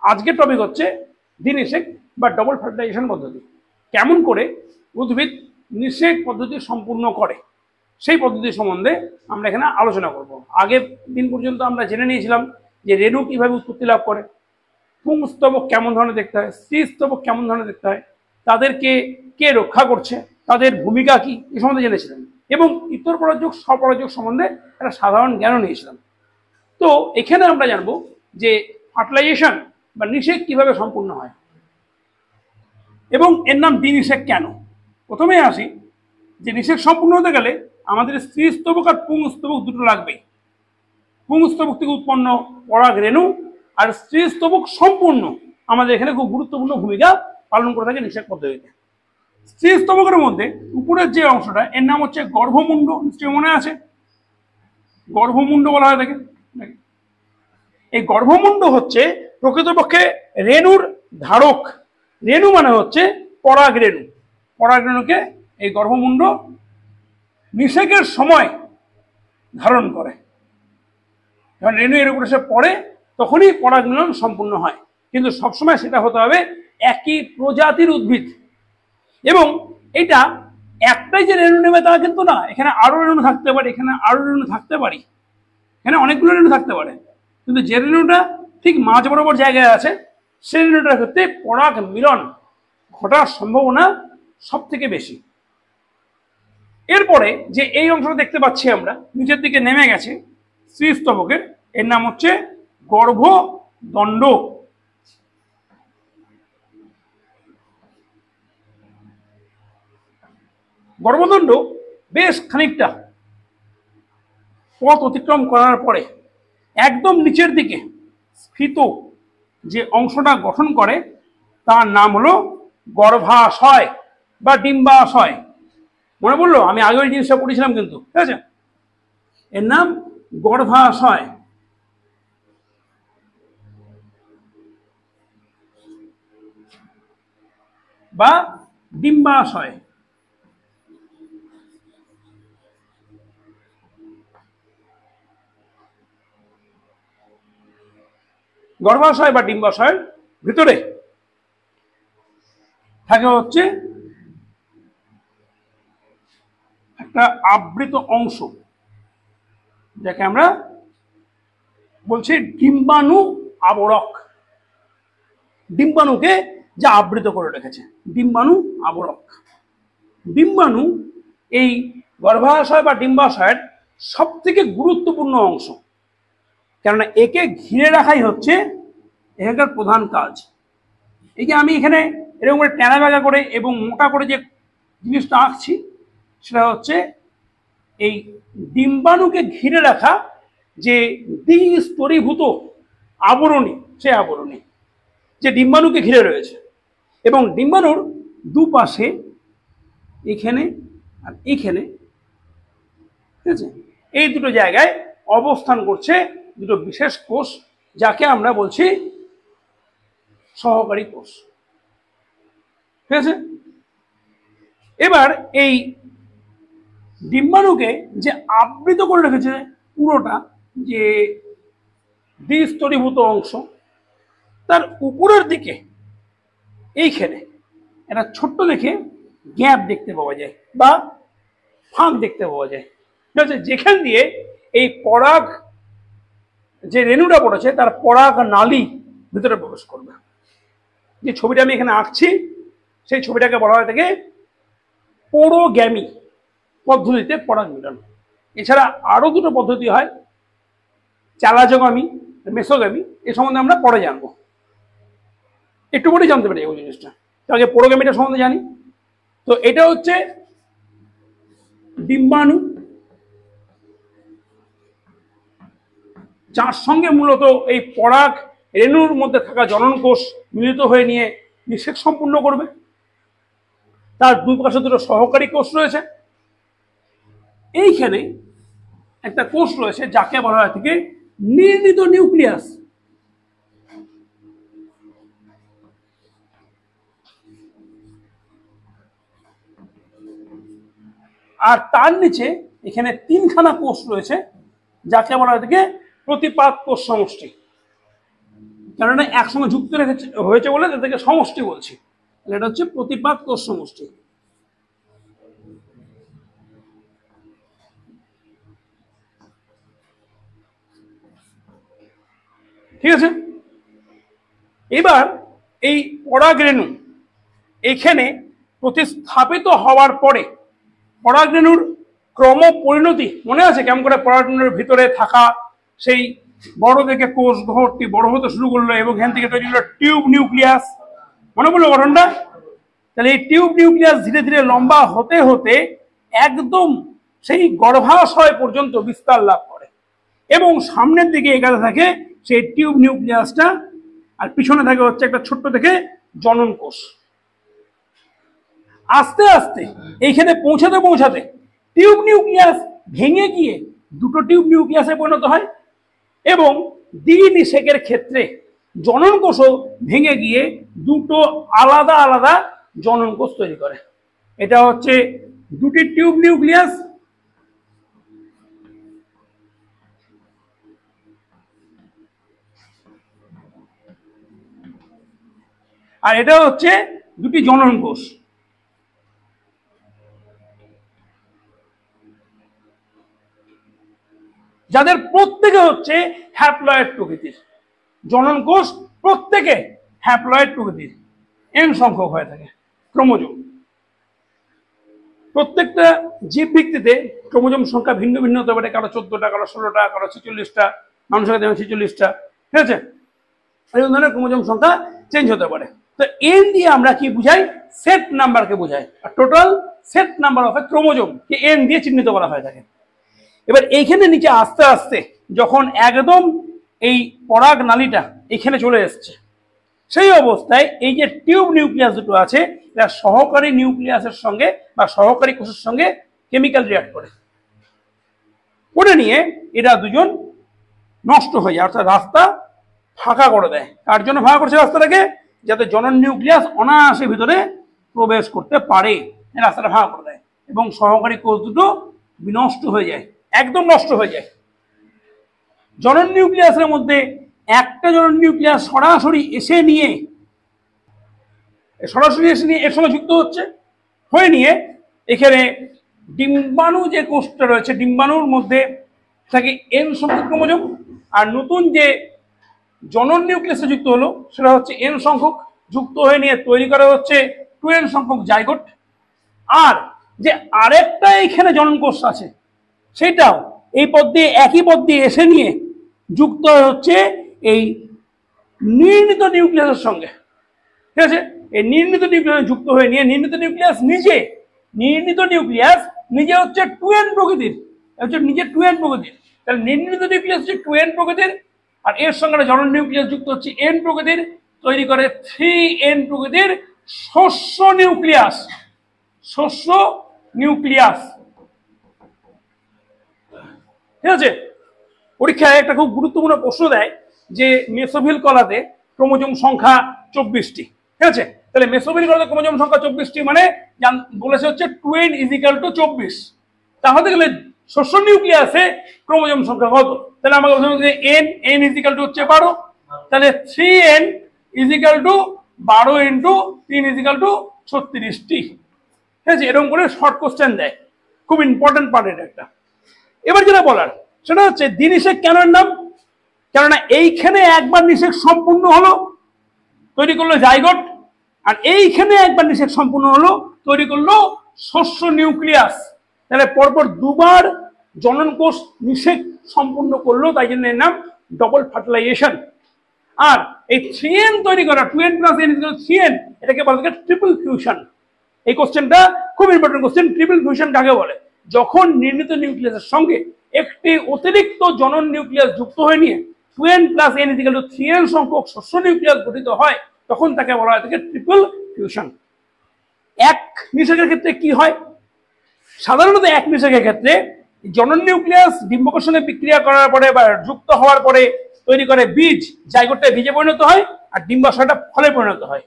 আজকের টপিক হচ্ছে দ্বিনিষেক বা ডবল ফার্টিলাইজেশন পদ্ধতি। কেমন করে উদ্ভিদ নিষেক পদ্ধতি সম্পূর্ণ করে সেই পদ্ধতি সম্বন্ধে আমরা এখানে আলোচনা করব। আগের দিন পর্যন্ত আমরা জেনে নিয়েছিলাম যে রেণু কিভাবে উৎপত্তি লাভ করে, পুংস্তবক কেমন ধরনের দেখতে হয়, স্ত্রীস্তবক কেমন ধরনের দেখতে হয়, তাদেরকে কে রক্ষা করছে, তাদের ভূমিকা কি, এ সম্বন্ধে জেনেছিলাম এবং ইতর পরাযোগ স্বপরাযোগ সম্বন্ধে একটা সাধারণ জ্ঞানও নিয়েছিলাম। তো এখানে আমরা জানবো যে ফার্টিলাইজেশন বা নিষেক কিভাবে সম্পূর্ণ হয় এবং এর নাম দ্বিনিষেক কেন। প্রথমে আসি যে নিষেক সম্পূর্ণ হতে গেলে আমাদের স্ত্রীস্তবক আর পুংস্তবক দুটো লাগবেই। পুংস্তবক থেকে উৎপন্ন পরাগ রেণু আর স্ত্রীস্তবক সম্পূর্ণ আমাদের এখানে খুব গুরুত্বপূর্ণ ভূমিকা পালন করে থাকে নিষেক পদ্ধতিতে। স্ত্রীস্তবকের মধ্যে উপরের যে অংশটা এর নাম হচ্ছে গর্ভমুণ্ড, নিশ্চয়ই মনে আছে, গর্ভমুণ্ড বলা হয় থাকে। এই গর্ভমুণ্ড হচ্ছে প্রকৃতপক্ষে রেণুর ধারক। রেণু মানে হচ্ছে পরাগ রেণু। পরাগ রেণুকে এই গর্ভমুণ্ড নিষেকের সময় ধারণ করে। যখন রেণু এর উপরে এসে পড়ে তখনই পরাগ মিলন সম্পূর্ণ হয়, কিন্তু সবসময় সেটা হতে হবে একই প্রজাতির উদ্ভিদ। এবং এটা একটাই যে রেণু নেবে তা কিন্তু না, এখানে আরো রেণু থাকতে পারে, এখানে আরো রেণু থাকতে পারে, এখানে অনেকগুলো রেণু থাকতে পারে, কিন্তু যে রেণুটা ঠিক মাঝ বরাবর জায়গায় আছে সেই রেণুটার ক্ষেত্রে পরাগ মিলন ঘটার সম্ভাবনা সব থেকে বেশি। এরপরে যে এই অংশটা দেখতে পাচ্ছি আমরা নিচের দিকে নেমে গেছে স্ত্রীস্তবকের, এর নাম হচ্ছে গর্ভদণ্ড। গর্ভদণ্ড বেশ খানিকটা পথ অতিক্রম করার পরে একদম নিচের দিকে স্ফীত যে অংশটা গঠন করে তার নাম হলো গর্ভাশয় বা ডিম্বাশয়। মনে পড়লো? আমি আগে ওই জিনিসটা পড়েছিলাম কিন্তু, ঠিক আছে? এর নাম গর্ভাশয় বা ডিম্বাশয়। গর্ভাশয় বা ডিম্বাশয়ের ভিতরে থাকে হচ্ছে একটা আবৃত অংশ, যাকে আমরা বলছি ডিম্বাণু আবরক। ডিম্বাণুকে যা আবৃত করে রেখেছে, ডিম্বাণু আবরক। ডিম্বাণু এই গর্ভাশয় বা ডিম্বাশয়ের সব থেকে গুরুত্বপূর্ণ অংশ, কেননা একে ঘিরে রাখাই হচ্ছে এখানকার প্রধান কাজ। এই যে আমি এখানে এরকম করে ট্যানা ব্যাগা করে এবং মোটা করে যে জিনিসটা আঁকছি সেটা হচ্ছে এই ডিম্বাণুকে ঘিরে রাখা যে দ্বিস্তরীভূত আবরণী, সে আবরণী যে ডিম্বাণুকে ঘিরে রয়েছে। এবং ডিম্বাণুর দুপাশে এখানে আর এখানে, ঠিক আছে, এই দুটো জায়গায় অবস্থান করছে দুটো বিশেষ কোষ, যাকে আমরা বলছি সহকারী কোষ, ঠিক আছে? এবার এই ডিম্বাণুকে যে আবৃত করে রেখেছে পুরোটা যে দ্বিস্তরীভূত অংশ, তার উপরের দিকে এইখানে একটা ছোট্ট দেখে গ্যাপ দেখতে পাওয়া যায় বা ফাঁক দেখতে পাওয়া যায়, ঠিক আছে? যেখান দিয়ে এই পরাগ যে রেণুটা পড়েছে তার পরাগ নালী ভিতরে প্রবেশ করবে। যে ছবিটা আমি এখানে আঁকছি সেই ছবিটাকে বলা হয় থেকে পোরোগ্যামি পদ্ধতিতে পরাগ মিলন। এছাড়া আরো দুটো পদ্ধতি হয়, চালাজোগামী, মেসোগামী। এ সম্বন্ধে আমরা পরে জানবো, একটু পরেই জানতে পারি ওই জিনিসটা। আগে পোরোগ্যামিটা সম্বন্ধে জানি। তো এটা হচ্ছে ডিম্বাণু, যার সঙ্গে মূলত এই পরাগ রেণুর মধ্যে থাকা জনন কোষ মিলিত হয়ে নিয়ে নিষেক সম্পূর্ণ করবে। তার দুই পাশে দুটো সহকারী কোষ রয়েছে। এইখানে একটা কোষ রয়েছে যাকে বলা হয় থেকে নির্ণীত নিউক্লিয়াস। আর তার নিচে এখানে তিনখানা কোষ রয়েছে যাকে বলা হয় থেকে প্রতিপাদ কোষ সমষ্টি। কেননা একসঙ্গে যুক্ত হয়েছে বলে তাদেরকে সমষ্টি বলছি। এটা হচ্ছে প্রতিপাদ কোষ সমষ্টি। ঠিক আছে, এবার এই পরাগরেণু এখানে প্রতিস্থাপিত হওয়ার পরে পরাগরেণুর ক্রম পরিণতি মনে আছে কেমন করে? পরাগরেণুর ভিতরে থাকা সেই বড় থেকে কোষ ঘরটি বড় হতে শুরু করলো এবং এখান থেকে তৈরি হলো টিউব নিউক্লিয়াস। মনে পড়লো গঠনটা? তাহলে এই টিউব নিউক্লিয়াস ধীরে ধীরে লম্বা হতে হতে একদম সেই গর্ভাশয় পর্যন্ত বিস্তার লাভ করে এবং সামনের দিকে এগাতে থাকে সেই টিউব নিউক্লিয়াসটা, আর পিছনে থাকে হচ্ছে একটা ছোট্ট থেকে জনন কোষ। আস্তে আস্তে এইখানে পৌঁছাতে পৌঁছাতে টিউব নিউক্লিয়াস ভেঙে গিয়ে দুটো টিউব নিউক্লিয়াসে পরিণত হয় এবং দ্বিনিষেকের ক্ষেত্রে জনন কোষও ভেঙে গিয়ে দুটো আলাদা আলাদা জনন কোষ তৈরি করে। এটা হচ্ছে দুটি টিউব নিউক্লিয়াস, আর এটা হচ্ছে দুটি জনন কোষ। যাদের প্রত্যেকে হচ্ছে হ্যাপ্লয়েড প্রকৃতির। জনন কোষ প্রত্যেকে হ্যাপ্লয়েড প্রকৃতির, এন সংখ্যক হয়ে থাকে ক্রোমোজোম। প্রত্যেকটা জীব ভিত্তিতে ক্রোমোজোম সংখ্যা ভিন্ন ভিন্ন হতে পারে, কারো 14টা, কারো 16টা, কারো 46টা, মানুষের যেমন 46টা। ঠিক আছে, এই ধরনের ক্রোমোজোম সংখ্যা চেঞ্জ হতে পারে। তো এন দিয়ে আমরা কি বুঝাই? সেট নাম্বারকে বোঝাই। আর total set number of a chromosome কে এন দিয়ে চিহ্নিত করা হয়ে থাকে। এবার এইখানে নিচে আস্তে আস্তে যখন একদম এই পরাগ নালীটা এখানে চলে এসছে, সেই অবস্থায় এই যে টিউব নিউক্লিয়াস দুটো আছে এরা সহকারী নিউক্লিয়াসের সঙ্গে বা সহকারী কোষের সঙ্গে কেমিক্যাল রিঅ্যাক্ট করে নিয়ে এরা দুজন নষ্ট হয়ে যায়, অর্থাৎ রাস্তা ফাঁকা করে দেয়। তার জন্য ফাঁকা করছে রাস্তাটাকে, যাতে জনন নিউক্লিয়াস অনায়াসে ভিতরে প্রবেশ করতে পারে, রাস্তাটা ফাঁকা করে দেয় এবং সহকারী কোষ দুটো বিনষ্ট হয়ে যায়, একদম নষ্ট হয়ে যায়। জনন নিউক্লিয়াসের মধ্যে একটা জনন নিউক্লিয়াস সরাসরি এসে নিয়ে এর সঙ্গে যুক্ত হয়ে নিয়ে এখানে ডিম্বাণু যে কোষটা রয়েছে, ডিম্বাণুর মধ্যে থাকে এন সংখ্যক ক্রোমোজোম, আর নতুন যে জনন নিউক্লিয়াসে যুক্ত হলো সেটা হচ্ছে এন সংখ্যক, যুক্ত হয়ে নিয়ে তৈরি করা হচ্ছে 2n সংখ্যক জাইগোট। আর যে আরেকটা এখানে জনন কোষ আছে সেটাও এই পথ দিয়ে একই পথ দিয়ে এসে নিয়ে যুক্ত হচ্ছে এই নির্ণীত নিউক্লিয়াসের সঙ্গে। ঠিক আছে, এই নির্ণীত নিউক্লিয়াস যুক্ত হয়ে নিয়ে নির্ণীত নিউক্লিয়াস নিজে হচ্ছে 2n প্রকৃতির, হচ্ছে নিজে 2n প্রকৃতির। তাহলে নির্ণীত নিউক্লিয়াস হচ্ছে 2n প্রকৃতির, আর এর সঙ্গে জনন নিউক্লিয়াস যুক্ত হচ্ছে n প্রকৃতির, তৈরি করে 3n প্রকৃতির শস্য নিউক্লিয়াস। ঠিক আছে, পরীক্ষায় একটা খুব গুরুত্বপূর্ণ প্রশ্ন দেয় যে মেসোভিল কলাতে ক্রোমোজোম সংখ্যা 24টি। ঠিক আছে, তাহলে মেসোভিল কলাতে ক্রোমোজোম সংখ্যা 24টি মানে বলেছে হচ্ছে 2n = 24। তাহলে গেলে শস্য নিউক্লিয়াসে ক্রোমোজোম সংখ্যা কত? তাহলে আমাকে বলতে n হচ্ছে 12, তাহলে 3n = 12 × 3 = 36টি। ঠিক আছে, এরকম করে শর্ট কোশ্চেন দেয়, খুব ইম্পর্টেন্ট পার্ট এটা একটা। এবার যেটা বলার সেটা হচ্ছে দ্বিনিষেক কেন এর নাম? কেননা এইখানে একবার নিষেক সম্পূর্ণ হলো, তৈরি করলো জাইগোট, আর এইখানে একবার নিষেক সম্পূর্ণ হলো, তৈরি করলো শস্য নিউক্লিয়াস। তাহলে পরপর দুবার জনন কোষ নিষেক সম্পূর্ণ করলো, তাই জন্য এর নাম ডবল ফার্টিলাইজেশন। আর এই 3n তৈরি করা 2n + n = 3n, এটাকে বলা হয় ট্রিপল ফিউশন। এই কোশ্চেনটা খুব ইম্পর্টেন্ট কোশ্চেন। ট্রিপল ফিউশন কাকে বলে? যখন নির্ণীত নিউক্লিয়াসের সঙ্গে একটি অতিরিক্ত জনন নিউক্লিয়াস যুক্ত হয়ে নিয়ে 2n + n = 3n সংখ্যক শস্য নিউক্লিয়াস গঠিত হয়, তখন তাকে বলা হয় ট্রিপল ফিউশন। এক নিষেকের ক্ষেত্রে কি হয়? সাধারণত এক নিষেকের ক্ষেত্রে জনন নিউক্লিয়াস ডিম্বকের সঙ্গে বিক্রিয়া করার পরে বা যুক্ত হওয়ার পরে তৈরি করে বীজ, জাইগোটটা বীজে পরিণত হয় আর ডিম্বাশয়টা ফলে পরিণত হয়।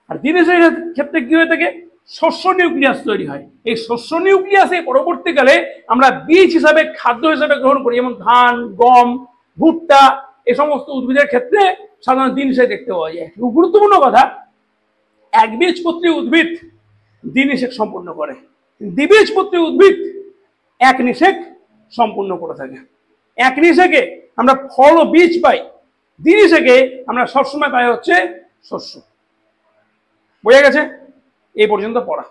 আর দ্বিনিষেকের ক্ষেত্রে কি হয়ে থাকে? শস্য নিউক্লিয়াস তৈরি হয়। এই শস্য নিউক্লিয়াসে পরবর্তীকালে আমরা বীজ হিসাবে, খাদ্য হিসাবে গ্রহণ করি, যেমন ধান, গম, ভুট্টা এই সমস্ত উদ্ভিদের ক্ষেত্রে সাধারণত দিনশেক দেখতে পাওয়া যায়। গুরুত্বপূর্ণ কথা, একবীজপত্রী উদ্ভিদ দ্বিনিষেক সম্পূর্ণ করে, দ্বিবীজপত্রী উদ্ভিদ এক নিষেক সম্পূর্ণ করে থাকে। এক নিষেকে আমরা ফল ও বীজ পাই, দ্বিনিষেকে আমরা সবসময় পাই হচ্ছে শস্য। বোঝা গেছে? এই পর্যন্ত পড়া।